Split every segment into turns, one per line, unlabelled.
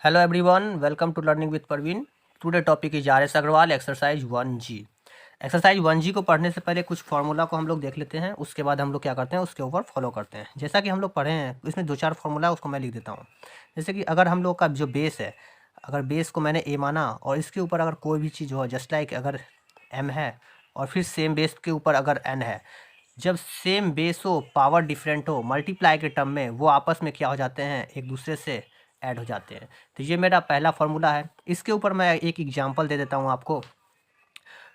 Hello everyone, welcome to Learning with Parveen. Today topic is RS Agarwal exercise 1G। Exercise 1G को पढ़ने से पहले कुछ फार्मूला को हम लोग देख लेते हैं, उसके बाद हम लोग क्या करते हैं उसके ऊपर फॉलो करते हैं। जैसा कि हम लोग पढ़े हैं इसमें 2-4 फार्मूला उसको मैं लिख देता हूँ। जैसे कि अगर हम लोग का जो बेस है, अगर बेस को मैंने ए माना और इसके ऊपर अगर कोई भी चीज़ हो, जस्ट लाइक अगर एम है और फिर सेम बेस के ऊपर अगर एन है, जब सेम बेस हो, पावर डिफरेंट हो, मल्टीप्लाई के टर्म में वो आपस में क्या हो जाते हैं, एक दूसरे से ऐड हो जाते हैं। तो ये मेरा पहला फार्मूला है। इसके ऊपर मैं एक एग्जांपल दे देता हूँ आपको।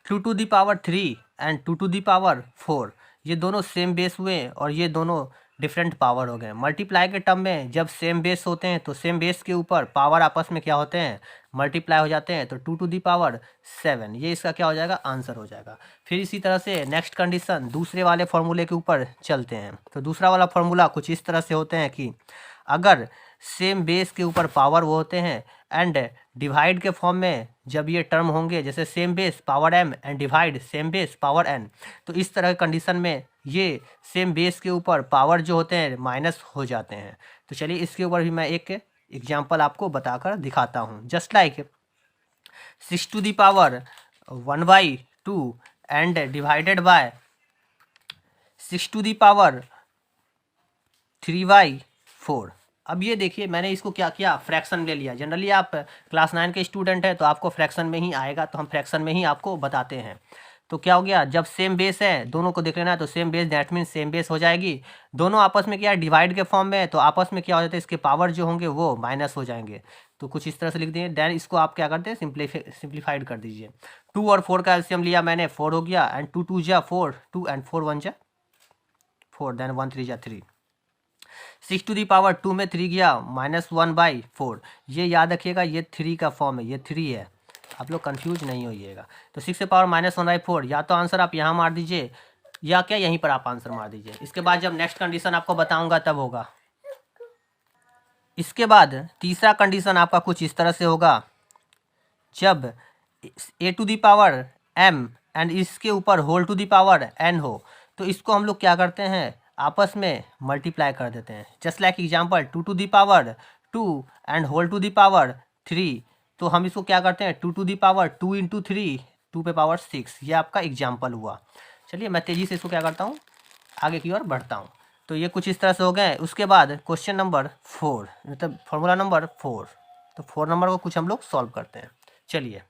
2 to the power 3 and 2 to the power 4, ये दोनों सेम बेस हुए और ये दोनों डिफरेंट पावर हो गए। मल्टीप्लाई के टर्म में जब सेम बेस होते हैं तो सेम बेस के ऊपर पावर आपस में क्या होते हैं, मल्टीप्लाई हो जाते हैं। तो 2 to the power 7, ये इसका क्या हो जाएगा, आंसर हो जाएगा। फिर इसी तरह से नेक्स्ट कंडीशन दूसरे वाले फार्मूले के ऊपर चलते हैं। तो दूसरा वाला फार्मूला कुछ इस तरह से होते हैं कि अगर सेम बेस के ऊपर पावर वो होते हैं एंड डिवाइड के फॉर्म में जब ये टर्म होंगे, जैसे same base power m and divide same base power n, तो इस तरह के कंडीशन में ये सेम बेस के ऊपर पावर जो होते हैं माइनस हो जाते हैं। तो चलिए इसके ऊपर भी मैं एक एग्जांपल आपको बताकर दिखाता हूँ। Just like 6 to the power 1/2 and divided by 6 to the power 3/4। अब ये देखिए मैंने इसको क्या किया, फ्रैक्शन में ले लिया। जनरली आप क्लास 9 के स्टूडेंट हैं तो आपको फ्रैक्शन में ही आएगा, तो हम फ्रैक्शन में ही आपको बताते हैं। तो क्या हो गया, जब सेम बेस है दोनों को देख लेना है, तो same base that mean same base हो जाएगी। दोनों आपस में क्या है, डिवाइड के फॉर्म में है, तो आपस में क्या हो जाता है, इसके पावर जो होंगे वो माइनस हो जाएंगे। तो कुछ इस तरह से लिख देंगे। देन इसको आप क्या करते हैं, सिंप्लीफाइड कर दीजिए। 2 और 4 का एलसीएम लिया मैंने, 4 हो गया एंड 2 2 जा 4, 2 एंड 4 1 जा 4, देन 1 3 जा 3। 6 to the power 2 में 3 गया, -1/4। ये याद रखिएगा ये 3 का फॉर्म है, ये 3 है, आप लोग कंफ्यूज नहीं होइएगा। तो 6 से पावर -1/4, या तो आंसर आप यहाँ मार दीजिए या क्या यहीं पर आप आंसर मार दीजिए। इसके बाद जब नेक्स्ट कंडीशन आपको बताऊंगा तब होगा। इसके बाद तीसरा कंडीशन आपका कुछ इस तरह से होगा। जब a to the power m and इसके ऊपर whole to the power n हो, तो इसको हम लोग क्या करते हैं, आपस में मल्टीप्लाई कर देते हैं। Just like example 2 to the power 2 and whole to the power 3, तो हम इसको क्या करते हैं 2 to the power 2 इंटू 3, 2 पे पावर 6। ये आपका एग्जाम्पल हुआ। चलिए मैं तेज़ी से इसको क्या करता हूँ, आगे की ओर बढ़ता हूँ। तो ये कुछ इस तरह से हो गए। उसके बाद क्वेश्चन नंबर 4, मतलब फॉर्मूला नंबर 4। तो 4 नंबर को कुछ हम लोग सॉल्व करते हैं। चलिए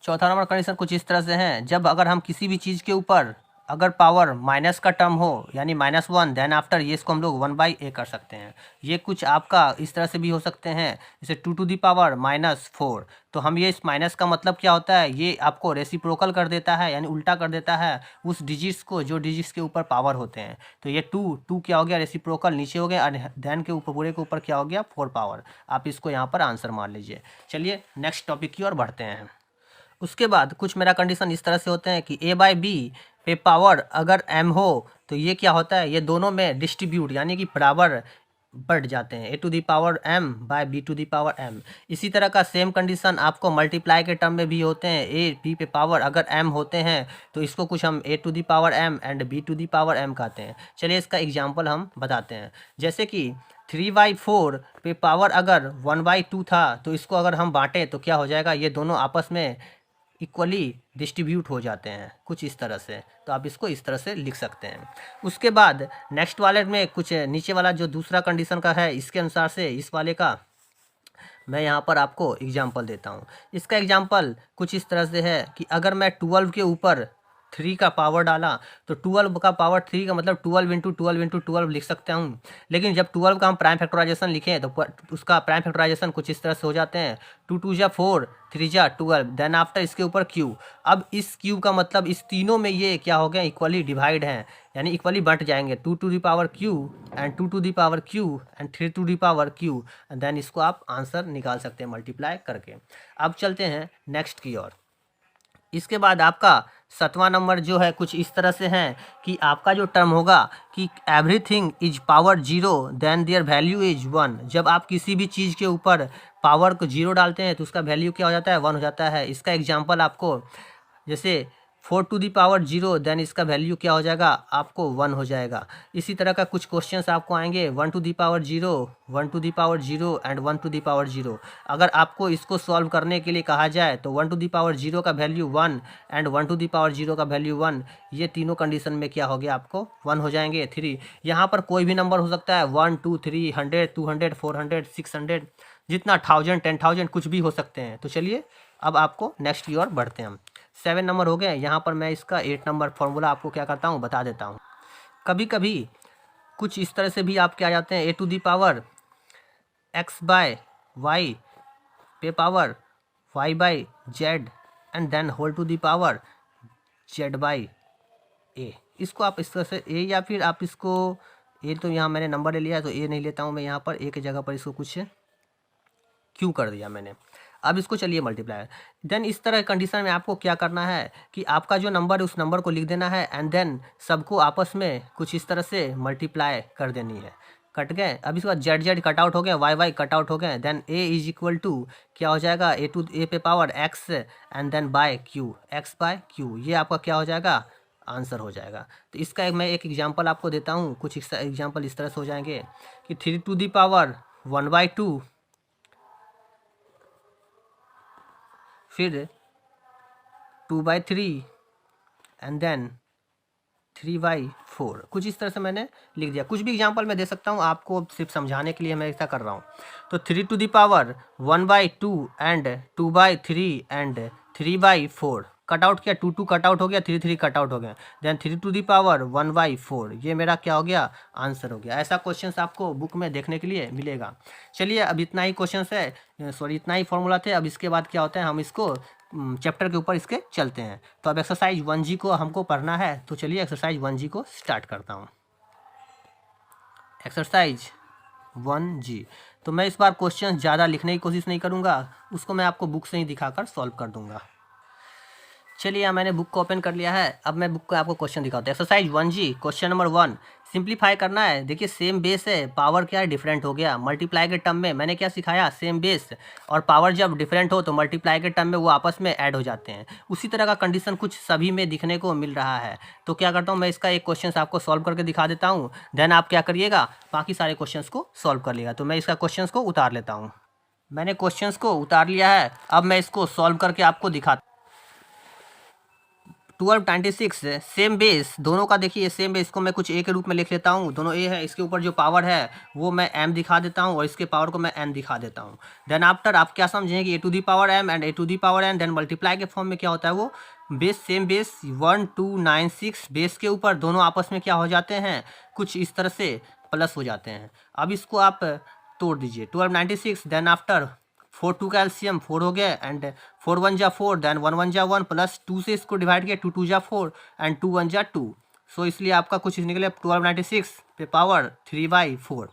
चौथा नंबर कंडीशन कुछ इस तरह से है। जब अगर हम किसी भी चीज़ के ऊपर अगर पावर माइनस का टर्म हो, यानी -1, देन आफ्टर ये इसको हम लोग 1/a कर सकते हैं। ये कुछ आपका इस तरह से भी हो सकते हैं, जैसे 2 to the power -4। तो हम ये इस माइनस का मतलब क्या होता है, ये आपको रेसिप्रोकल कर देता है, यानी उल्टा कर देता है उस डिजिट्स को जो डिजिट्स के ऊपर पावर होते हैं। तो ये 2 क्या हो गया, रेसिप्रोकल नीचे हो गया, और देन के ऊपर पूरे के ऊपर क्या हो गया, 4 पावर। आप इसको यहाँ पर आंसर मान लीजिए। चलिए नेक्स्ट टॉपिक की ओर बढ़ते हैं। उसके बाद कुछ मेरा कंडीशन इस तरह से होते हैं कि a/b पे पावर अगर m हो, तो ये क्या होता है, ये दोनों में डिस्ट्रीब्यूट यानी कि बराबर बढ़ जाते हैं, a to the power m/b to the power m। इसी तरह का सेम कंडीशन आपको मल्टीप्लाई के टर्म में भी होते हैं। a/b पे पावर अगर m होते हैं तो इसको कुछ हम a to the power m and b to the power m कहते हैं। चलिए इसका एग्जाम्पल हम बताते हैं। जैसे कि 3/4 पे पावर अगर 1/2 था, तो इसको अगर हम बांटें तो क्या हो जाएगा, ये दोनों आपस में इक्वली डिस्ट्रीब्यूट हो जाते हैं, कुछ इस तरह से। तो आप इसको इस तरह से लिख सकते हैं। उसके बाद नेक्स्ट वाले में कुछ नीचे वाला जो दूसरा कंडीशन का है, इसके अनुसार से इस वाले का मैं यहाँ पर आपको एग्जांपल देता हूँ। इसका एग्जांपल कुछ इस तरह से है कि अगर मैं 12 के ऊपर 3 का पावर डाला, तो 12 का पावर 3 का मतलब 12 इंटू 12 इंटू 12 लिख सकता हूँ। लेकिन जब 12 का हम प्राइम फैक्टराइजेशन लिखें तो उसका प्राइम फैक्टराइजेशन कुछ इस तरह से हो जाते हैं, 2 2 जा 4, 3 जा 12, देन आफ्टर इसके ऊपर क्यू। अब इस क्यू का मतलब इस तीनों में ये क्या हो गया, इक्वली डिवाइड हैं, यानी इक्वली बंट जाएंगे। 2 to the power q and 2 to the power q and 3 to the power q, and then इसको आप आंसर निकाल सकते हैं मल्टीप्लाई करके। अब चलते हैं नेक्स्ट की ओर। इसके बाद आपका 7वां नंबर जो है कुछ इस तरह से है कि आपका जो टर्म होगा कि everything is power 0 then their value is 1। जब आप किसी भी चीज़ के ऊपर पावर को 0 डालते हैं तो उसका वैल्यू क्या हो जाता है, 1 हो जाता है। इसका एग्जांपल आपको जैसे 4 टू दी पावर 0, देन इसका वैल्यू क्या हो जाएगा, आपको 1 हो जाएगा। इसी तरह का कुछ क्वेश्चंस आपको आएंगे 1 to the power 0, 1 to the power 0 and 1 to the power 0। अगर आपको इसको सॉल्व करने के लिए कहा जाए तो 1 टू दी पावर 0 का value 1 and 1 to the power 0 का वैल्यू 1, ये तीनों कंडीशन में क्या हो गया, आपको 1 हो जाएंगे। 3 यहाँ पर कोई भी नंबर हो सकता है, 1 2 3 100 200 400 600, जितना 1000 10,000 कुछ भी हो सकते हैं। तो चलिए अब आपको नेक्स्ट की ओर बढ़ते हैं हम। 7 नंबर हो गए। यहाँ पर मैं इसका 8 नंबर फॉर्मूला आपको क्या करता हूँ, बता देता हूँ। कभी कभी कुछ इस तरह से भी आप क्या जाते हैं, A to the power X by Y पे power Y by Z and then whole to the power Z by A. इसको आप इस तरह से ए, या फिर आप इसको ए, तो यहाँ मैंने नंबर ले लिया है तो ए नहीं लेता हूँ मैं, यहाँ पर ए की जगह पर इसको कुछ क्यों कर दिया मैंने। अब इसको चलिए मल्टीप्लाई, देन इस तरह कंडीशन में आपको क्या करना है कि आपका जो नंबर है उस नंबर को लिख देना है एंड देन सबको आपस में कुछ इस तरह से मल्टीप्लाई कर देनी है। कट गए। अब इसके बाद जेड जेड कट आउट हो गया, वाई वाई कट आउट हो गए, then a is equal to क्या हो जाएगा, ए टू ए पे power x and then by q, x by q, ये आपका क्या हो जाएगा, आंसर हो जाएगा। तो इसका मैं एक एग्जांपल आपको देता हूँ। कुछ एग्जांपल इस तरह से हो जाएंगे कि 3 टू दी पावर 1/2, फिर 2/3 एंड देन 3/4, कुछ इस तरह से मैंने लिख दिया। कुछ भी एग्जांपल मैं दे सकता हूँ, आपको सिर्फ समझाने के लिए मैं ऐसा कर रहा हूँ। तो 3 to the power 1/2 and 2/3 and 3/4, cut out किया, 2 2 कट आउट हो गया, 3 3 कट आउट हो गया, देन 3 टू दी पावर 1/4, ये मेरा क्या हो गया, आंसर हो गया। ऐसा क्वेश्चंस आपको बुक में देखने के लिए मिलेगा। चलिए अब इतना ही क्वेश्चंस है, सॉरी इतना ही फॉर्मूला थे। अब इसके बाद क्या होता है, हम इसको चैप्टर के ऊपर इसके चलते हैं। तो अब एक्सरसाइज 1G को हमको पढ़ना है, तो चलिए एक्सरसाइज 1G को स्टार्ट करता हूँ। एक्सरसाइज 1G, तो मैं इस बार क्वेश्चन ज़्यादा लिखने की कोशिश नहीं करूँगा, उसको मैं आपको बुक से ही दिखाकर सॉल्व कर दूँगा। चलिए यहाँ मैंने बुक को ओपन कर लिया है। अब मैं बुक को आपको क्वेश्चन दिखाता हूँ। Exercise 1G question number 1, simplify करना है। देखिए सेम बेस है, पावर क्या है, डिफरेंट हो गया। मल्टीप्लाई के टर्म में मैंने क्या सिखाया, सेम बेस और पावर जब डिफरेंट हो तो मल्टीप्लाई के टर्म में वो आपस में ऐड हो जाते हैं। उसी तरह का कंडीशन कुछ सभी में दिखने को मिल रहा है। तो क्या करता हूँ, मैं इसका एक क्वेश्चन आपको सॉल्व करके दिखा देता हूँ, देन आप क्या करिएगा, बाकी सारे क्वेश्चन को सॉल्व कर लिएगा। तो मैं इसका क्वेश्चन को उतार लेता हूँ। मैंने क्वेश्चन को उतार लिया है, अब मैं इसको सॉल्व करके आपको दिखाता। 1296 सेम बेस, दोनों का देखिए सेम बेस, इसको मैं कुछ ए के रूप में लिख लेता हूँ, दोनों ए है। इसके ऊपर जो पावर है वो मैं एम दिखा देता हूँ और इसके पावर को मैं एन दिखा देता हूँ। देन आफ्टर आप क्या समझेंगे कि A to the power M and A to the power N, then multiply के फॉर्म में क्या होता है, वो बेस सेम बेस 1296 बेस के ऊपर दोनों आपस में क्या हो जाते हैं, कुछ इस तरह से प्लस हो जाते हैं। अब इसको आप तोड़ दीजिए, 1296 देन आफ्टर 4 2 का एलसीएम 4 हो गया एंड 4 1 जा 4, देन 1 1 जा 1 प्लस 2 से इसको डिवाइड किया, 2 2 जा 4 एंड 2 1 जा 2। सो इसलिए आपका कुछ निकले 1296 पे पावर 3/4।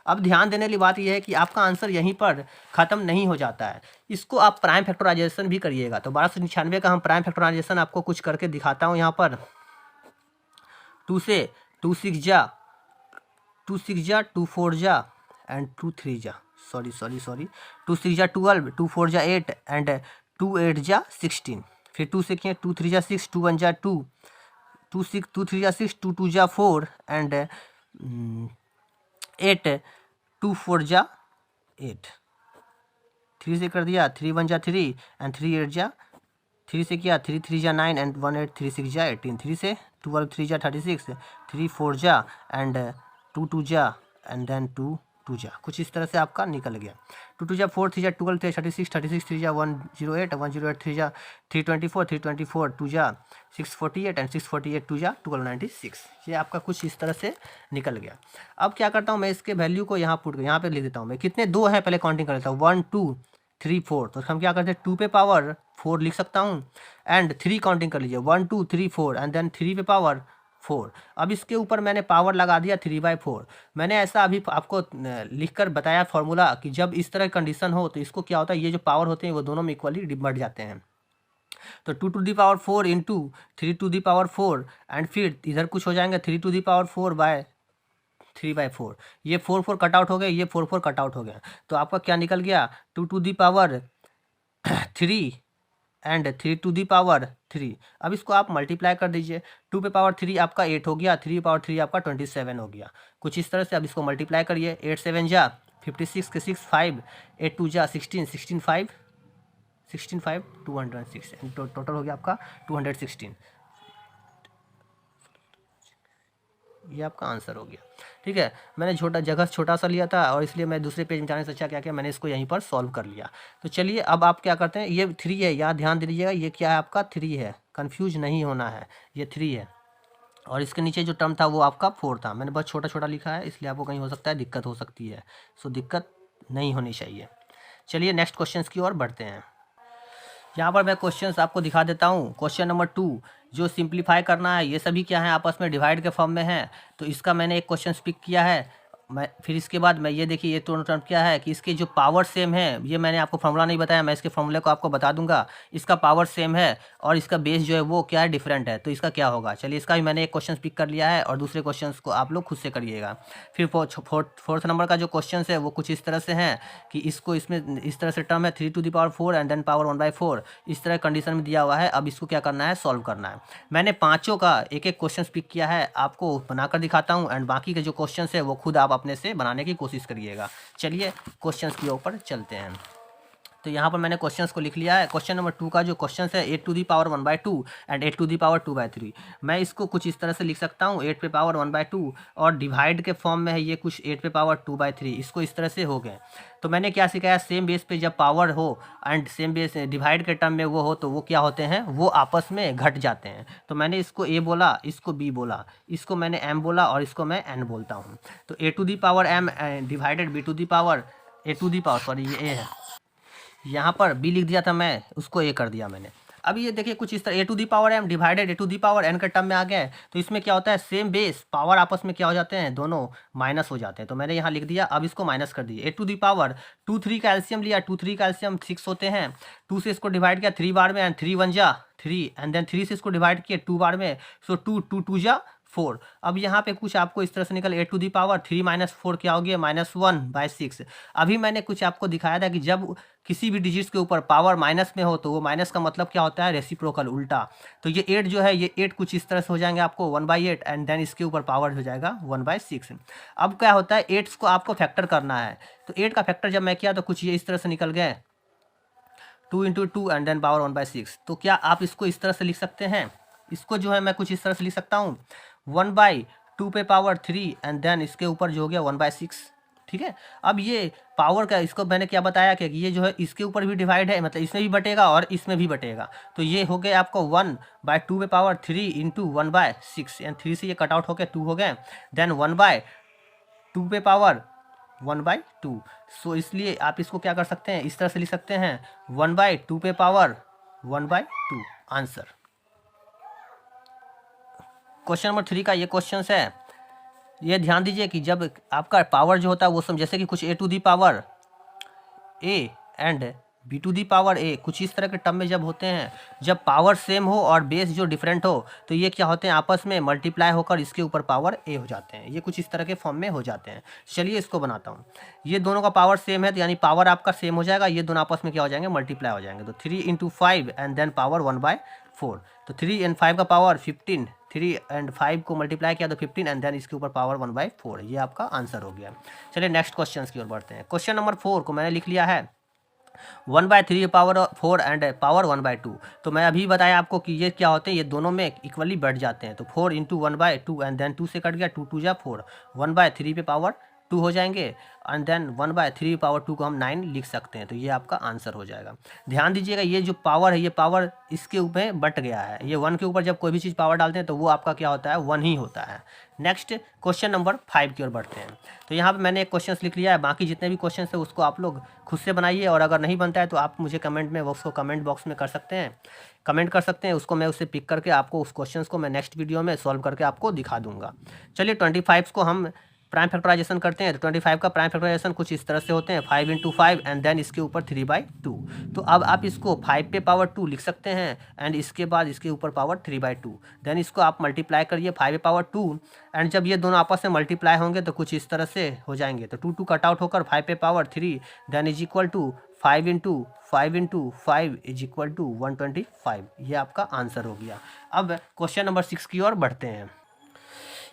अब ध्यान देने वाली बात यह है कि आपका आंसर यहीं पर ख़त्म नहीं हो जाता है, इसको आप प्राइम फैक्टराइजेशन भी करिएगा। तो 1296 का हम प्राइम फैक्टराइजेशन आपको कुछ करके दिखाता हूँ। यहाँ पर 2 से 2 6 जा 2 6 जा 2 4 जा एंड 2 3 जा, सॉरी 2 6 जा 12, 2 4 जा 8 एंड 2 8 जा 16। फिर 2 से किए 2 3 जा 6, 2 1 जा 2, 2 3 जा 6, 2 2 जा 4 एंड 8, 2 4 जा 8। 3 से कर दिया, 3 1 जा 3 एंड 3 8 जा, 3 से किया 3 3 जा 9 एंड 1 8 3 6 जा 18। 3 से 12 3 जा 36, 3 4 जा एंड 2 2 जा एंड देन 2 2 जा, कुछ इस तरह से आपका निकल गया। 2 2 जा 4, 3 जा 12, 3 36, 36 3 जा 108, 108 3 जा 324, 324 2 जा 648 एंड 648 2 जा 1296। ये आपका कुछ इस तरह से निकल गया। अब क्या करता हूँ, मैं इसके वैल्यू को यहाँ पे लिख देता हूँ। मैं कितने दो हैं पहले काउंटिंग कर लेता हूँ, 1 2 3 4। तो हम क्या करते हैं, 2 पे पावर 4 लिख सकता हूँ एंड 3 काउंटिंग कर लीजिए, 1 2 3 4 एंड देन 3 पे पावर 4। अब इसके ऊपर मैंने पावर लगा दिया 3/4। मैंने ऐसा अभी आपको लिखकर बताया फॉर्मूला कि जब इस तरह कंडीशन हो तो इसको क्या होता है, ये जो पावर होते हैं वो दोनों में इक्वली बढ़ जाते हैं। तो 2 to the power 4 into 3 to the power 4 and फिर इधर कुछ हो जाएंगे 3 टू दी पावर 4 बाय 3/4। ये 4 4 कट आउट हो गए, ये 4 4 कट आउट हो गया। तो आपका क्या निकल गया, 2 to the power 3 and 3 to the power 3। अब इसको आप मल्टीप्लाई कर दीजिए। 2 पे पावर 3 आपका 8 हो गया, 3 पावर 3 आपका 27 हो गया। कुछ इस तरह से अब इसको मल्टीप्लाई करिए। 8 7 जा 56 के 6 5, 8 2 जा 16, 16 5 16 5 206 टोटल हो गया आपका 216। ये आपका आंसर हो गया। ठीक है, मैंने जगह छोटा सा लिया था और इसलिए मैं दूसरे पेज में जाने से अच्छा क्या किया, मैंने इसको यहीं पर सॉल्व कर लिया। तो चलिए अब आप क्या करते हैं, ये 3 है, यहाँ ध्यान दे दीजिएगा, ये क्या है आपका 3 है, कन्फ्यूज नहीं होना है, ये 3 है। और इसके नीचे जो टर्म था वो आपका 4 था। मैंने बहुत छोटा छोटा लिखा है, इसलिए आपको कहीं हो सकता है दिक्कत हो सकती है, सो दिक्कत नहीं होनी चाहिए। चलिए नेक्स्ट क्वेश्चन की ओर बढ़ते हैं। यहाँ पर मैं क्वेश्चंस आपको दिखा देता हूँ। क्वेश्चन नंबर 2 जो सिंप्लीफाई करना है, ये सभी क्या है आपस में डिवाइड के फॉर्म में है। तो इसका मैंने एक क्वेश्चन पिक किया है। मैं फिर इसके बाद मैं ये देखिए, ये दोनों टर्म क्या है कि इसके जो पावर सेम है, ये मैंने आपको फॉर्मूला नहीं बताया, मैं इसके फॉर्मूले को आपको बता दूंगा। इसका पावर सेम है और इसका बेस जो है वो क्या है, डिफरेंट है। तो इसका क्या होगा, चलिए इसका भी मैंने एक क्वेश्चन पिक कर लिया है और दूसरे क्वेश्चन को आप लोग खुद से करिएगा। फिर फोर्थ नंबर का जो क्वेश्चन है वो कुछ इस तरह से है कि इसको इसमें इस तरह से टर्म है 3 to the power 4 and then power 1/4, इस तरह कंडीशन में दिया हुआ है। अब इसको क्या करना है, सॉल्व करना है। मैंने पाँचों का एक एक क्वेश्चन पिक किया है, आपको बनाकर दिखाता हूँ एंड बाकी के जो क्वेश्चन है वो खुद आप अपने से बनाने की कोशिश करिएगा। चलिए क्वेश्चंस के ऊपर चलते हैं। तो यहाँ पर मैंने क्वेश्चंस को लिख लिया है। क्वेश्चन नंबर 2 का जो क्वेश्चन है 8 to the power 1/2 and 8 to the power 2/3। मैं इसको कुछ इस तरह से लिख सकता हूँ, 8 पे पावर 1/2 और डिवाइड के फॉर्म में है ये कुछ 8 पे पावर 2/3, इसको इस तरह से हो गए। तो मैंने क्या सिखाया, सेम बेस पे जब पावर हो एंड सेम बेस डिवाइड के टर्म में वो हो तो वो क्या होते हैं, वो आपस में घट जाते हैं। तो मैंने इसको ए बोला, इसको बी बोला, इसको मैंने एम बोला और इसको मैं एन बोलता हूँ। तो A to the power M divided B to the power A to the power, sorry ये ए है, यहाँ पर बी लिख दिया था मैं, उसको ए कर दिया मैंने। अब ये देखिए कुछ इस तरह, A to the power M divided A to the power N का टर्म में आ गया है। तो इसमें क्या होता है, सेम बेस पावर आपस में क्या हो जाते हैं, दोनों माइनस हो जाते हैं। तो मैंने यहाँ लिख दिया, अब इसको माइनस कर दिया। ए टू दी पावर 2 3 का एलसीएम लिया, 2 3 का एलसीएम 6 होते हैं। 2 से इसको डिवाइड किया 3 बार में एंड 3 1 जा 3 एंड देन 3 से इसको डिवाइड किया 2 बार में, सो 2 2 2 जा 4। अब यहाँ पे कुछ आपको इस तरह से निकल, ए टू दी पावर 3 - 4 क्या हो गया, -1/6। अभी मैंने कुछ आपको दिखाया था कि जब किसी भी डिजिट्स के ऊपर पावर माइनस में हो तो वो माइनस का मतलब क्या होता है, रेसिप्रोकल, उल्टा। तो ये 8 जो है, ये 8 कुछ इस तरह से हो जाएंगे आपको 1/8 एंड देन इसके ऊपर पावर हो जाएगा 1/6। अब क्या होता है, 8 को आपको फैक्टर करना है। तो 8 का फैक्टर जब मैं किया तो कुछ ये इस तरह से निकल गए, 2 × 2 एंड देन पावर 1/6। तो क्या आप इसको इस तरह से लिख सकते हैं, इसको जो है मैं कुछ इस तरह से लिख सकता हूँ, 1/2 पे पावर 3 एंड देन इसके ऊपर जो हो गया 1/6। ठीक है, अब ये पावर का, इसको मैंने क्या बताया कि ये जो है इसके ऊपर भी डिवाइड है, मतलब इसमें भी बटेगा और इसमें भी बटेगा। तो ये हो गया आपको 1/2 पे पावर 3 × 1/6 एंड 3 से ये कट आउट हो गए 2 हो गए, देन 1/2 पे पावर 1/2। सो इसलिए आप इसको क्या कर सकते हैं, इस तरह से लिख सकते हैं, 1/2 पे पावर 1/2 आंसर। क्वेश्चन नंबर 3 का ये क्वेश्चन है, ये ध्यान दीजिए कि जब आपका पावर जो होता है वो जैसे कि कुछ A to the power A and B to the power A, कुछ इस तरह के टर्म में जब होते हैं, जब पावर सेम हो और बेस जो डिफरेंट हो तो ये क्या होते हैं, आपस में मल्टीप्लाई होकर इसके ऊपर पावर ए हो जाते हैं। ये कुछ इस तरह के फॉर्म में हो जाते हैं। चलिए इसको बनाता हूँ। ये दोनों का पावर सेम है तो यानी पावर आपका सेम हो जाएगा, ये दोनों आपस में क्या हो जाएंगे, मल्टीप्लाई हो जाएंगे। तो 3 × 5 एंड देन पावर 1/4। तो 3 और 5 का पावर 15, 3 और 5 को मल्टीप्लाई किया तो 15 एंड देन इसके ऊपर पावर 1/4। ये आपका आंसर हो गया। चलिए नेक्स्ट क्वेश्चन की ओर बढ़ते हैं। क्वेश्चन नंबर 4 को मैंने लिख लिया है 1/3 पावर 4 एंड पावर 1/2। तो मैं अभी बताया आपको कि ये क्या होते हैं, ये दोनों में इक्वली बढ़ जाते हैं। तो 4 × 1/2 एंड देन 2 से कट गया, 2 2 जा 4, 1/3 पे पावर 2 हो जाएंगे एंड देन 1/3 पावर 2 को हम 9 लिख सकते हैं। तो ये आपका आंसर हो जाएगा। ध्यान दीजिएगा, ये जो पावर है, ये पावर इसके ऊपर बट गया है। ये 1 के ऊपर जब कोई भी चीज़ पावर डालते हैं तो वो आपका क्या होता है, 1 ही होता है। नेक्स्ट क्वेश्चन नंबर 5 की ओर बढ़ते हैं। तो यहाँ पे मैंने एक क्वेश्चन लिख लिया है, बाकी जितने भी क्वेश्चन है उसको आप लोग खुद से बनाइए और अगर नहीं बनता है तो आप मुझे कमेंट में उसको कमेंट बॉक्स में कर सकते हैं, कमेंट कर सकते हैं। उसको मैं उससे पिक करके आपको उस क्वेश्चन को मैं नेक्स्ट वीडियो में सॉल्व करके आपको दिखा दूंगा। चलिए 25 को हम प्राइम फैक्टराइजेशन करते हैं तो 25 का प्राइम फैक्टराइजेशन कुछ इस तरह से होते हैं 5 × 5 एंड देन इसके ऊपर 3/2। तो अब आप इसको 5 पे पावर 2 लिख सकते हैं एंड इसके बाद इसके ऊपर पावर 3/2। देन इसको आप मल्टीप्लाई करिए 5 पे पावर 2 एंड जब ये दोनों आपस में मल्टीप्लाई होंगे तो कुछ इस तरह से हो जाएंगे। तो 2 कट आउट होकर 5 पे power 3 then is equal to 5 × 5 is equal to 125। ये आपका आंसर हो गया। अब क्वेश्चन नंबर 6 की ओर बढ़ते हैं।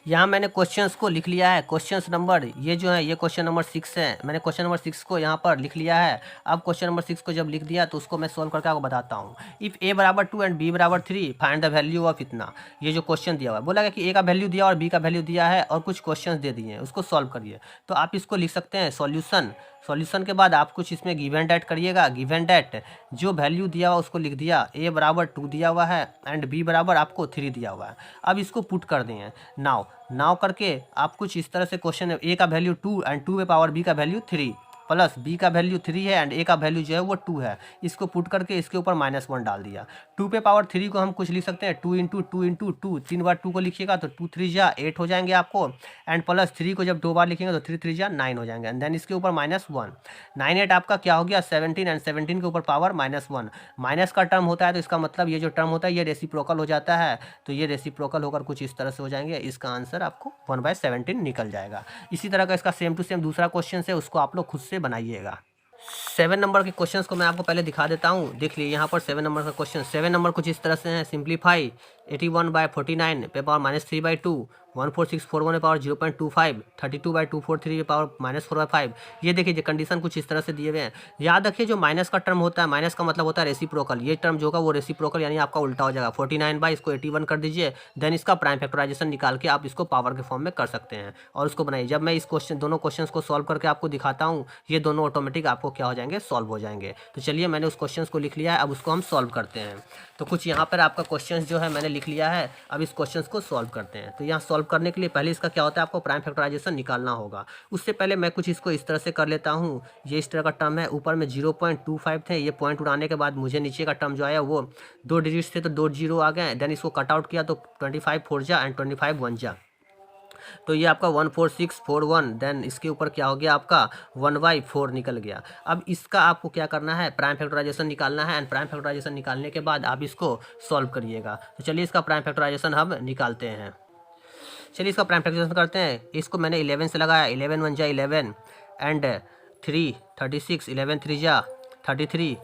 यहाँ मैंने क्वेश्चंस को लिख लिया है। क्वेश्चंस नंबर ये जो है ये क्वेश्चन नंबर 6 है। मैंने क्वेश्चन नंबर 6 को यहाँ पर लिख लिया है। अब क्वेश्चन नंबर 6 को जब लिख दिया तो उसको मैं सोल्व करके आपको बताता हूँ। इफ़ a बराबर 2 एंड b बराबर 3 फाइंड द वैल्यू ऑफ इतना। ये जो क्वेश्चन दिया हुआ है बोला गया कि a का वैल्यू दिया और b का वैल्यू दिया है और कुछ क्वेश्चन दे दिए हैं, उसको सॉल्व करिए। तो आप इसको लिख सकते हैं सॉल्यूशन। सॉल्यूशन के बाद आप कुछ इसमें गिवन डेट करिएगा। गिवन डेट जो वैल्यू दिया हुआ उसको लिख दिया। a बराबर 2 दिया हुआ है एंड b बराबर आपको 3 दिया हुआ है। अब इसको पुट कर दें नाउ करके आप कुछ इस तरह से क्वेश्चन है। a का वैल्यू 2 एंड 2 पे पावर b का वैल्यू 3 प्लस b का वैल्यू 3 है एंड a का वैल्यू जो है वो 2 है। इसको पुट करके इसके ऊपर -1 डाल दिया। 2 पे पावर 3 को हम कुछ लिख सकते हैं 2 × 2 × 2 3 बार 2 को लिखिएगा तो 2 3 जा 8 हो जाएंगे आपको एंड प्लस 3 को जब 2 बार लिखेंगे तो 3 3 जा 9 हो जाएंगे एंड देन इसके ऊपर -1 9 8 आपका क्या हो गया 17 एंड 17 के ऊपर पावर -1। माइनस का टर्म होता है तो इसका मतलब ये जो टर्म होता है ये रेसिप्रोकल हो जाता है। तो ये रेसिप्रोकल होकर कुछ इस तरह से हो जाएंगे। इसका आंसर आपको 1/17 निकल जाएगा। इसी तरह का इसका सेम टू सेम दूसरा क्वेश्चन है, उसको आप लोग खुद से बनाइएगा। 7 नंबर के क्वेश्चन्स को मैं आपको पहले दिखा देता हूँ। देख लिए यहाँ पर 7 नंबर का क्वेश्चन। 7 नंबर कुछ इस तरह से है। सिंप्लीफाई 81/49 पे पावर -3/2 14641 पे पावर 0.25 32/243 पे पावर -4/5। ये देखिए कंडीशन कुछ इस तरह से दिए हुए हैं। याद रखिए जो माइनस का टर्म होता है, माइनस का मतलब होता है रेसिप्रोकल। ये टर्म जो होगा वो रेसिप्रोकल यानी आपका उल्टा हो जाएगा। 49 इसको 81 कर दीजिए देन इसका प्राइम फैक्टराइजेशन निकाल के आप इसको पावर के फॉर्म में कर सकते हैं और उसको बनाइए। जब मैं इस दोनों क्वेश्चन को सॉल्व करके आपको दिखाता हूँ ये दोनों ऑटोमेटिक आपको क्या हो जाएंगे, सॉल्व हो जाएंगे। तो चलिए मैंने उस क्वेश्चन को लिख लिया है, अब उसको हम सॉल्व करते हैं। तो कुछ यहाँ पर आपका क्वेश्चन जो है मैंने लिख लिया है। अब इस क्वेश्चन को सॉल्व करते हैं। तो यहाँ सॉल्व करने के लिए पहले इसका क्या होता है, आपको प्राइम फैक्टराइजेशन निकालना होगा। उससे पहले मैं कुछ इसको इस तरह से कर लेता हूँ। ये इस तरह का टर्म है, ऊपर में 0.25 थे। ये पॉइंट उड़ाने के बाद मुझे नीचे का टर्म जो आया वो 2 डिजिट्स थे तो 2 जीरो आ गए। देन इसको कट आउट किया तो 25 4 जा एंड 25 1 जा। तो ये आपका 14641 देन इसके ऊपर क्या हो गया आपका 1/4 निकल गया। अब इसका आपको क्या करना है, प्राइम फैक्टराइजेशन निकालना है एंड प्राइम फैक्टराइजेशन निकालने के बाद आप इसको सॉल्व करिएगा। तो चलिए इसका प्राइम फैक्टराइजेशन हम निकालते हैं। चलिए इसका प्राइम फैक्टराइजेशन करते हैं। इसको मैंने 11 से लगाया, 11 1 जा 11 एंड 3 36 11 3 जा 33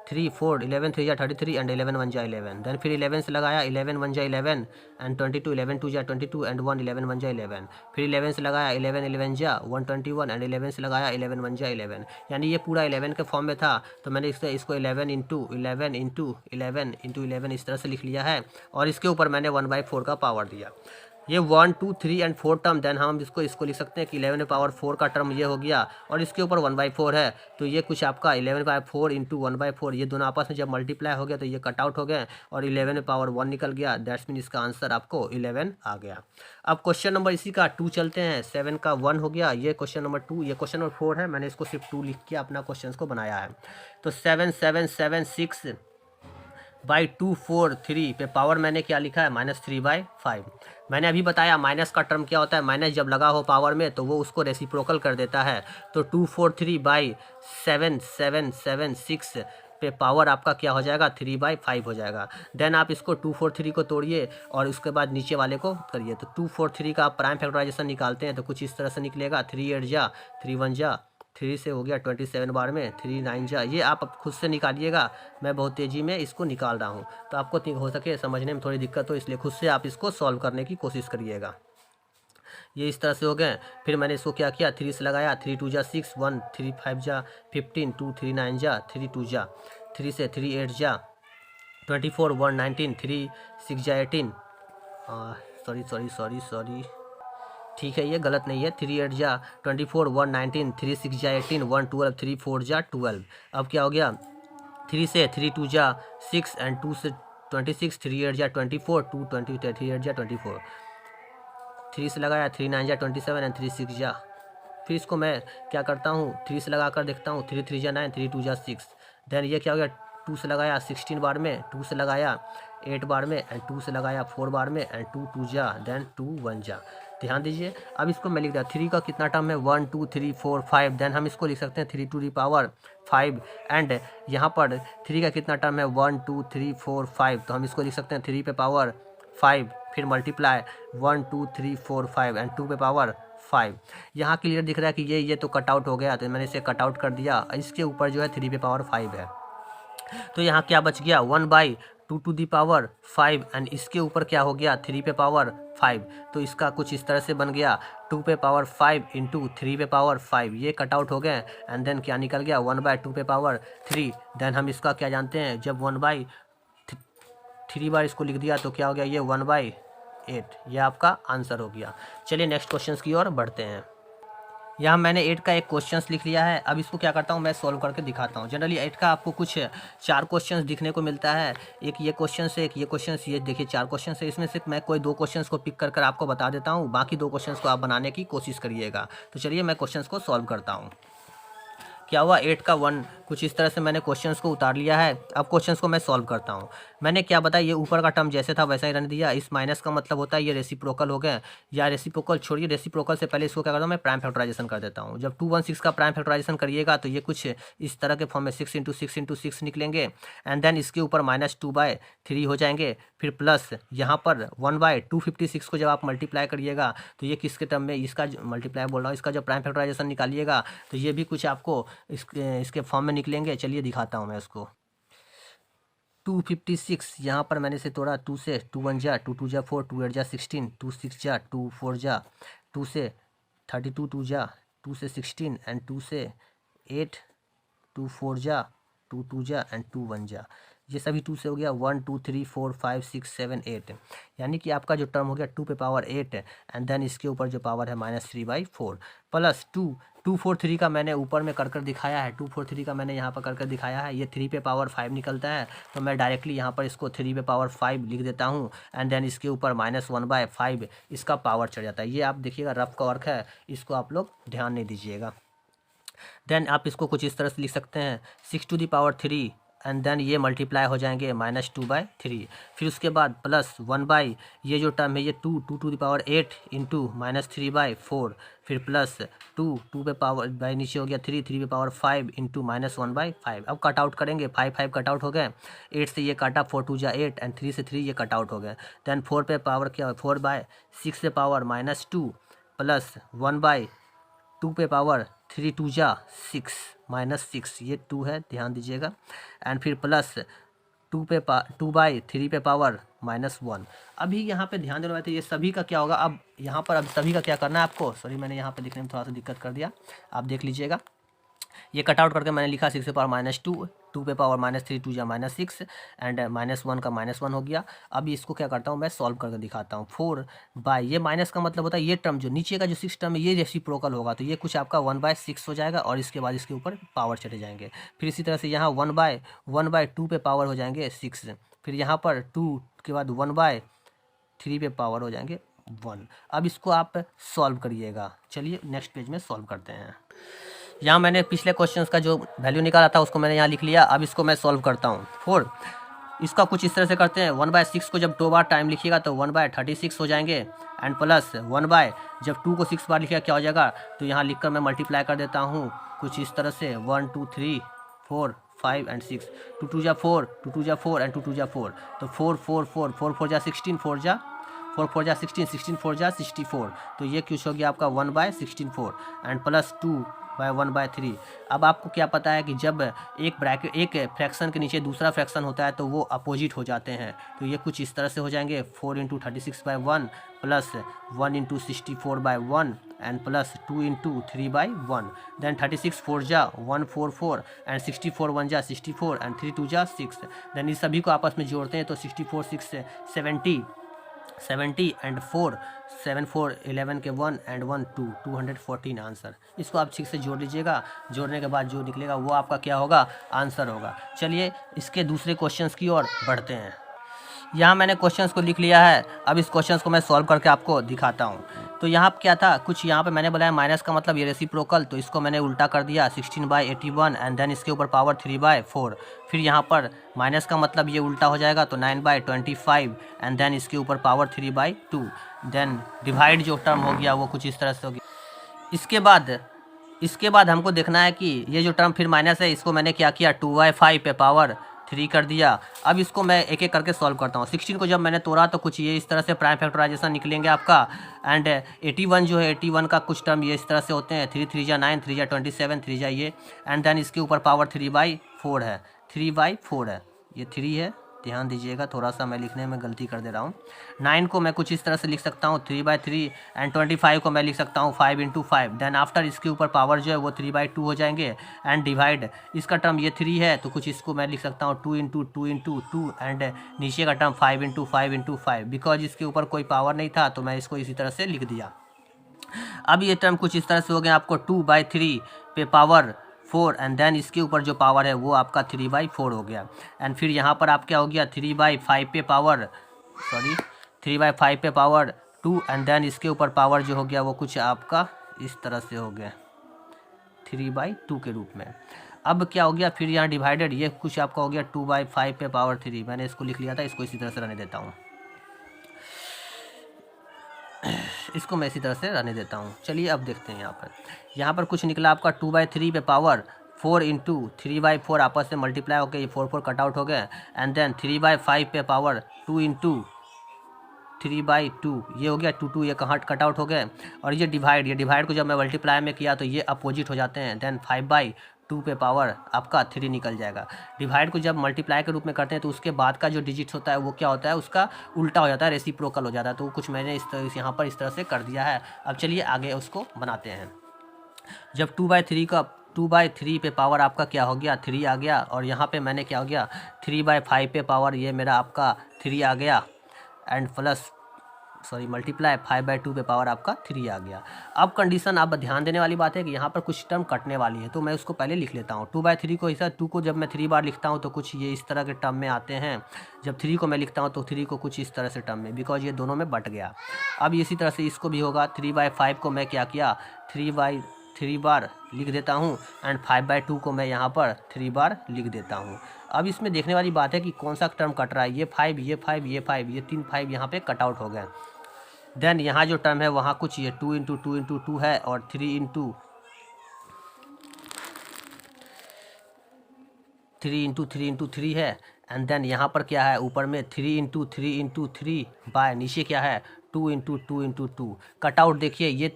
3 4 11 3 जा 33 एंड 11 1 जा 11। देन फिर 11 से लगाया, 11 1 जा 11 एंड 22 11 2 जा 22 एंड 1 11 1 जा 11। फिर 11 से लगाया, 11 11 जा 121 एंड 11 से लगाया 11 1 जा 11। यानी ये पूरा 11 के फॉर्म में था तो मैंने इसको 11 × 11 × 11 × 11 इस तरह से लिख लिया है और इसके ऊपर मैंने 1/4 का पावर दिया। ये 1 2 3 एंड 4 टर्म देन हम इसको लिख सकते हैं कि 11 पावर 4 का टर्म ये हो गया और इसके ऊपर 1/4 है। तो ये कुछ आपका 11/4 × 1/4 ये दोनों आपस में जब मल्टीप्लाई हो गया तो ये कट आउट हो गए और 11 पावर 1 निकल गया। दैट्स मीन इसका आंसर आपको 11 आ गया। अब क्वेश्चन नंबर इसी का 2 चलते हैं। 7 का 1 हो गया, ये क्वेश्चन नंबर 2, ये क्वेश्चन नंबर 4 है। मैंने इसको सिर्फ 2 लिख के अपना क्वेश्चन को बनाया है। तो 7/243 पे पावर मैंने क्या लिखा है -3/5। मैंने अभी बताया माइनस का टर्म क्या होता है, माइनस जब लगा हो पावर में तो वो उसको रेसिप्रोकल कर देता है। तो 243/776 पे पावर आपका क्या हो जाएगा 3/5 हो जाएगा। देन आप इसको 243 को तोड़िए और उसके बाद नीचे वाले को करिए। तो 243 का आप प्राइम फैक्टराइजेशन निकालते हैं तो कुछ इस तरह से निकलेगा 3 8 जा 3 1 जा 3 से हो गया 27 बार में 3 9 जा। ये आप खुद से निकालिएगा, मैं बहुत तेज़ी में इसको निकाल रहा हूँ तो आपको हो सके समझने में थोड़ी दिक्कत हो, इसलिए खुद से आप इसको सॉल्व करने की कोशिश करिएगा। ये इस तरह से हो गए। फिर मैंने इसको क्या किया, 3 से लगाया, 3 2 जा 6 1 3 5 जा 15 2 3 9 जा 3 2 जा 3 से 3 8 जा 24 1 19 3 6 जा 18 सॉरी ठीक है ये गलत नहीं है। 3 8 जा 24 1 19 3 6 जा 18 1 12 3 4 जा 12। अब क्या हो गया 3 से 3 2 जा 6 एंड 2 से 26 3 8 जा 24 2 20 3 8 जा 24 3 से लगाया 3 9 जा 27 एंड 3 6 जा। फिर इसको मैं क्या करता हूँ 3 से लगा कर देखता हूँ 3 3 जा 9 3 2 जा 6। देन ये क्या हो गया 2 से लगाया 16 बार में 2 से लगाया 8 बार में एंड 2 से लगाया 4 बार में एंड 2 2 जा देन 2 1 जा। ध्यान दीजिए। अब इसको मैं लिख दिया, 3 का कितना टर्म है 1 2 3 4 5, देन हम इसको लिख सकते हैं 3 टू दी पावर 5, एंड यहाँ पर 3 का कितना टर्म है 1 2 3 4 5, तो हम इसको लिख सकते हैं 3 पे पावर 5, फिर मल्टीप्लाई 1 2 3 4 5 एंड 2 पे पावर 5। यहाँ क्लियर दिख रहा है कि ये तो कट आउट हो गया, तो मैंने इसे कट आउट कर दिया। इसके ऊपर जो है 3 पे पावर 5 है, तो यहाँ क्या बच गया 1/2 टू दी पावर 5, एंड इसके ऊपर क्या हो गया 3 पे पावर 5, तो इसका कुछ इस तरह से बन गया 2 पे पावर 5 इंटू 3 पे पावर 5, ये कट आउट हो गए, एंड देन क्या निकल गया 1/2 पे पावर 3। देन हम इसका क्या जानते हैं, जब 1/3 बार इसको लिख दिया तो क्या हो गया ये 1/8, ये आपका आंसर हो गया। चलिए नेक्स्ट क्वेश्चन की ओर बढ़ते हैं। यहाँ मैंने 8 का एक क्वेश्चंस लिख लिया है। अब इसको क्या करता हूँ मैं सॉल्व करके दिखाता हूँ। जनरली 8 का आपको कुछ 4 क्वेश्चंस दिखने को मिलता है, एक ये क्वेश्चन से, एक ये क्वेश्चन, ये देखिए 4 क्वेश्चन है। इसमें से मैं कोई 2 क्वेश्चंस को पिक कर आपको बता देता हूँ, बाकी 2 क्वेश्चंस को आप बनाने की कोशिश करिएगा। तो चलिए मैं क्वेश्चंस को सॉल्व करता हूँ। क्या हुआ 8 का 1 कुछ इस तरह से मैंने क्वेश्चंस को उतार लिया है। अब क्वेश्चंस को मैं सॉल्व करता हूँ। मैंने क्या बताया, ये ऊपर का टर्म जैसे था वैसा ही रहने दिया। इस माइनस का मतलब होता है ये रेसिप्रोकल हो गए, या रेसिप्रोकल छोड़िए, रेसिप्रोकल से पहले इसको क्या करता हूँ मैं प्राइम फैक्टराइजेशन कर देता हूँ। जब 216 का प्राइम फैक्टराइजेशन करिएगा तो ये कुछ इस तरह के फॉर्म में 6 × 6 × 6 निकलेंगे, एंड देन इसके ऊपर -2/3 हो जाएंगे, फिर प्लस यहाँ पर 1/256 को जब आप मल्टीप्लाई करिएगा तो ये किसके टर्म में, इसका मल्टीप्लाई बोल रहा हूँ, इसका जब प्राइम फैक्टराइजेशन निकालिएगा तो ये भी कुछ आपको इसके फॉर्म में निकलेंगे। चलिए दिखाता हूँ मैं इसको। 256 यहाँ पर मैंने इसे तोड़ा, 2 से 2 1 जा, 2 2 जा 4, 2 8 जा 16, 2 6 जा, 2 4 जा, 2 से 32 2 जा, 2 से 16 एंड 2 से 8, 2 4 जा, 2 2 जा एंड 2 1 जा। ये सभी 2 से हो गया 1 2 3 4 5 6 7 8, यानी कि आपका जो टर्म हो गया 2 पे पावर 8, एंड देन इसके ऊपर जो पावर है -3/4 प्लस 2 4 3 का मैंने ऊपर में कर दिखाया है। 2 4 3 का मैंने यहाँ पर कर दिखाया है। ये 3 पे पावर 5 निकलता है, तो मैं डायरेक्टली यहाँ पर इसको 3 पे पावर 5 लिख देता हूँ, एंड देन इसके ऊपर -1/5 इसका पावर चढ़ जाता है। ये आप देखिएगा रफ का वर्क है, इसको आप लोग ध्यान नहीं दीजिएगा। देन आप इसको कुछ इस तरह से लिख सकते हैं 6 to the power 3, and then ये मल्टीप्लाई हो जाएंगे -2/3, फिर उसके बाद प्लस 1 ये जो टर्म है ये 2 टू दी पावर 8 इंटू -3/4, फिर प्लस 2 पे पावर बाई नीचे हो गया 3 पे पावर 5 इंटू -1/5। अब कट आउट करेंगे, 5 कट आउट हो गए, 8 से ये काटा, 4 2 जा 8 एंड 3 से 3 ये कट आउट हो गए। देन 4 पे पावर क्या, 4/6 पे पावर -2 प्लस 1/2 पे पावर 3 2 जा 6 -6, ये 2 है, ध्यान दीजिएगा, एंड फिर प्लस 2/3 पे पावर -1। अभी यहाँ पे ध्यान देना है, ये सभी का क्या होगा, अब यहाँ पर अब सभी का क्या करना है आपको, सॉरी मैंने यहाँ पे लिखने में थोड़ा सा दिक्कत कर दिया, आप देख लीजिएगा। ये कट आउट करके मैंने लिखा 6 पे पावर -2, 2 पे पावर -3 2 जा -6 एंड -1 का -1 हो गया। अब इसको क्या करता हूँ मैं सॉल्व करके दिखाता हूँ। 4 ये माइनस का मतलब होता है ये टर्म जो नीचे का जो 6 टर्म है ये रेसिप्रोकल होगा, तो ये कुछ आपका 1/6 हो जाएगा, और इसके बाद इसके ऊपर पावर चले जाएंगे। फिर इसी तरह से यहाँ 1/2 पे पावर हो जाएंगे 6, फिर यहाँ पर 2 के बाद 1/3 पे पावर हो जाएंगे 1। अब इसको आप सॉल्व करिएगा। चलिए नेक्स्ट पेज में सॉल्व करते हैं। यहाँ मैंने पिछले क्वेश्चंस का जो वैल्यू निकाला था उसको मैंने यहाँ लिख लिया। अब इसको मैं सॉल्व करता हूँ। 4 इसका कुछ इस तरह से करते हैं, 1/6 को जब 2 बार टाइम लिखिएगा तो 1/36 हो जाएंगे, एंड प्लस 1 जब 2 को 6 बार लिखिएगा क्या हो जाएगा, तो यहाँ लिखकर मैं मल्टीप्लाई कर देता हूँ कुछ इस तरह से 1 2 3 4 5 एंड 6, 2 2 जा 4, 2 2 जा 4 एंड 2 2 जा 4, तो 4 4 4 4 4 जा 16, 4 4 जा 16, 16 4 जा 64, तो ये कुछ हो गया आपका 1/64 एंड प्लस 2/1/3। अब आपको क्या पता है कि जब एक फ्रैक्शन के नीचे दूसरा फ्रैक्शन होता है तो वो अपोजिट हो जाते हैं, तो ये कुछ इस तरह से हो जाएंगे 4 × 36/1 प्लस 1 × 64/1 एंड प्लस 2 × 3/1। देन 36 4 जा 144 एंड 64 1 जा 64 एंड 3 2 जा 6। देन इस सभी को आपस में जोड़ते हैं तो 64 6 70 एंड 4 7 4 11 के 1 एंड 1 2 214 आंसर। इसको आप ठीक से जोड़ लीजिएगा, जोड़ने के बाद जो निकलेगा वो आपका क्या होगा, आंसर होगा। चलिए इसके दूसरे क्वेश्चंस की ओर बढ़ते हैं। यहाँ मैंने क्वेश्चंस को लिख लिया है। अब इस क्वेश्चंस को मैं सॉल्व करके आपको दिखाता हूँ। तो यहाँ क्या था, कुछ यहाँ पे मैंने बताया माइनस का मतलब ये रेसिप्रोकल, तो इसको मैंने उल्टा कर दिया 16/81 एंड देन इसके ऊपर पावर 3/4। फिर यहाँ पर माइनस का मतलब ये उल्टा हो जाएगा तो 9/25 एंड देन इसके ऊपर पावर 3/2। देन डिवाइड जो टर्म हो गया वो कुछ इस तरह से हो गया। इसके बाद हमको देखना है कि ये जो टर्म फिर माइनस है, इसको मैंने क्या किया 2/5 पे पावर 3 कर दिया। अब इसको मैं एक एक करके सॉल्व करता हूँ। 16 को जब मैंने तोड़ा तो कुछ ये इस तरह से प्राइम फैक्टराइजेशन निकलेंगे आपका। एंड 81 जो है 81 का कुछ टर्म ये इस तरह से होते हैं 3 3 जा 9, 3 जा 27, 3 जा ये, एंड देन इसके ऊपर पावर 3/4 है, 3/4 है, ये 3 है, ध्यान दीजिएगा थोड़ा सा मैं लिखने में गलती कर दे रहा हूँ। 9 को मैं कुछ इस तरह से लिख सकता हूँ 3/3, एंड 25 को मैं लिख सकता हूँ 5 × 5। देन आफ्टर इसके ऊपर पावर जो है वो 3/2 हो जाएंगे। एंड डिवाइड इसका टर्म ये 3 है तो कुछ इसको मैं लिख सकता हूँ 2 × 2 × 2, एंड नीचे का टर्म 5 × 5 × 5। बिकॉज इसके ऊपर कोई पावर नहीं था तो मैं इसको इसी तरह से लिख दिया। अब ये टर्म कुछ इस तरह से हो गया आपको 2/3 पे पावर 4, एंड देन इसके ऊपर जो पावर है वो आपका 3/4 हो गया। एंड फिर यहाँ पर आप क्या हो गया 3/5 पे पावर 2, एंड देन इसके ऊपर पावर जो हो गया वो कुछ आपका इस तरह से हो गया 3/2 के रूप में। अब क्या हो गया फिर यहाँ डिवाइडेड ये कुछ आपका हो गया 2/5 पे पावर 3। मैंने इसको लिख लिया था, इसको इसी तरह से रहने देता हूँ, इसको मैं इसी तरह से रहने देता हूँ। चलिए अब देखते हैं यहाँ पर कुछ निकला आपका 2/3 पे पावर 4 × 3/4 आपस में मल्टीप्लाई हो गए, ये 4 कट आउट हो गए। एंड देन 3/5 पे पावर 2 × 3/2 ये हो गया 2 ये कहाँ कट आउट हो गए। और ये डिवाइड को जब मैं मल्टीप्लाई में किया तो ये अपोजिट हो जाते हैं। देन 5/2 पे पावर आपका 3 निकल जाएगा। डिवाइड को जब मल्टीप्लाई के रूप में करते हैं तो उसके बाद का जो डिजिट्स होता है वो क्या होता है, उसका उल्टा हो जाता है, रेसिप्रोकल हो जाता है। तो कुछ मैंने यहाँ पर इस तरह से कर दिया है। अब चलिए आगे उसको बनाते हैं। जब 2/3 पे पावर आपका क्या हो गया 3 आ गया, और यहाँ पे मैंने क्या हो गया 3/5 पे पावर ये मेरा आपका 3 आ गया, एंड प्लस मल्टीप्लाई 5/2 पे पावर आपका 3 आ गया। अब कंडीशन आप ध्यान देने वाली बात है कि यहाँ पर कुछ टर्म कटने वाली है, तो मैं उसको पहले लिख लेता हूँ। 2/3 को ऐसा 2 को जब मैं 3 बार लिखता हूँ तो कुछ ये इस तरह के टर्म में आते हैं। जब 3 को मैं लिखता हूँ तो 3 को कुछ इस तरह से टर्म में, बिकॉज ये दोनों में बट गया। अब इसी तरह से इसको भी होगा 3/5 को मैं क्या किया 3 बार लिख देता हूँ, एंड 5/2 को मैं यहाँ पर 3 बार लिख देता हूँ। अब इसमें देखने वाली बात है कि कौन सा टर्म कट रहा है, ये 5, ये 5, ये 5, ये 3 5 यहाँ पे कट आउट हो गए। देन यहाँ जो टर्म है वहाँ कुछ ये 2 × 2 × 2 है, और 3 × 3 × 3 है। एंड देन यहाँ पर क्या है ऊपर में 3 × 3 × 3 बाय नीचे क्या है 2 × 2 × 2। कट आउट देखिए ये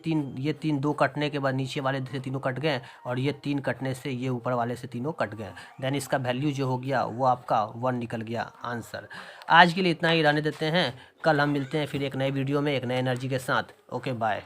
तीन 2 कटने के बाद नीचे वाले से तीनों कट गए, और ये 3 कटने से ये ऊपर वाले से तीनों कट गए। देन इसका वैल्यू जो हो गया वो आपका 1 निकल गया आंसर। आज के लिए इतना ही रहने देते हैं, कल हम मिलते हैं फिर एक नए वीडियो में एक नए एनर्जी के साथ। Okay bye.